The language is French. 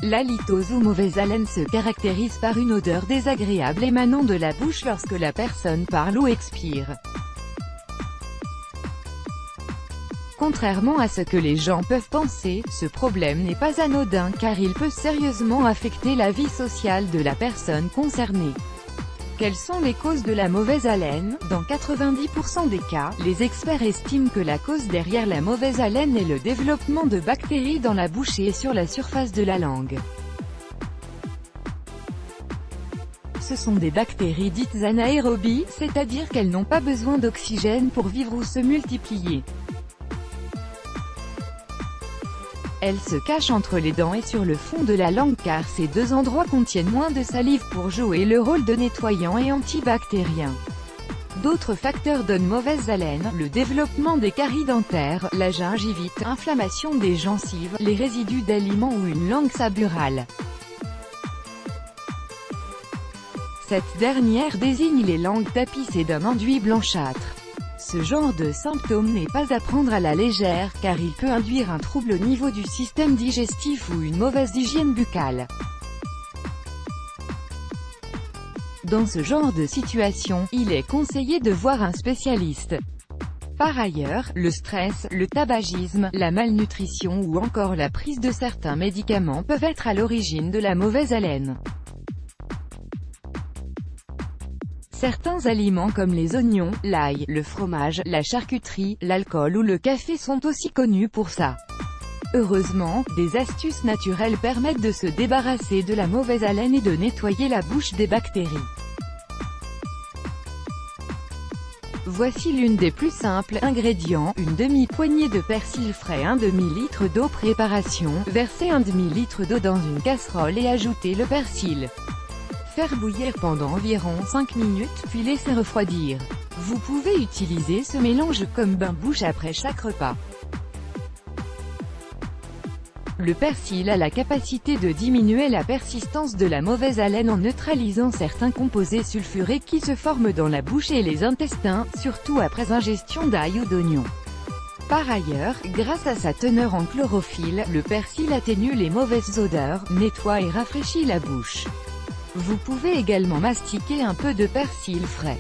L'halitose ou mauvaise haleine se caractérise par une odeur désagréable émanant de la bouche lorsque la personne parle ou expire. Contrairement à ce que les gens peuvent penser, ce problème n'est pas anodin car il peut sérieusement affecter la vie sociale de la personne concernée. Quelles sont les causes de la mauvaise haleine? Dans 90% des cas, les experts estiment que la cause derrière la mauvaise haleine est le développement de bactéries dans la bouche et sur la surface de la langue. Ce sont des bactéries dites anaérobies, c'est-à-dire qu'elles n'ont pas besoin d'oxygène pour vivre ou se multiplier. Elles se cachent entre les dents et sur le fond de la langue car ces deux endroits contiennent moins de salive pour jouer le rôle de nettoyant et antibactérien. D'autres facteurs donnent mauvaise haleine, le développement des caries dentaires, la gingivite, inflammation des gencives, les résidus d'aliments ou une langue saburale. Cette dernière désigne les langues tapissées d'un enduit blanchâtre. Ce genre de symptôme n'est pas à prendre à la légère, car il peut induire un trouble au niveau du système digestif ou une mauvaise hygiène buccale. Dans ce genre de situation, il est conseillé de voir un spécialiste. Par ailleurs, le stress, le tabagisme, la malnutrition ou encore la prise de certains médicaments peuvent être à l'origine de la mauvaise haleine. Certains aliments comme les oignons, l'ail, le fromage, la charcuterie, l'alcool ou le café sont aussi connus pour ça. Heureusement, des astuces naturelles permettent de se débarrasser de la mauvaise haleine et de nettoyer la bouche des bactéries. Voici l'une des plus simples ingrédients, une demi-poignée de persil frais, un demi-litre d'eau. Préparation, versez un demi-litre d'eau dans une casserole et ajoutez le persil. Faire bouillir pendant environ 5 minutes, puis laisser refroidir. Vous pouvez utiliser ce mélange comme bain-bouche après chaque repas. Le persil a la capacité de diminuer la persistance de la mauvaise haleine en neutralisant certains composés sulfurés qui se forment dans la bouche et les intestins, surtout après ingestion d'ail ou d'oignon. Par ailleurs, grâce à sa teneur en chlorophylle, le persil atténue les mauvaises odeurs, nettoie et rafraîchit la bouche. Vous pouvez également mastiquer un peu de persil frais.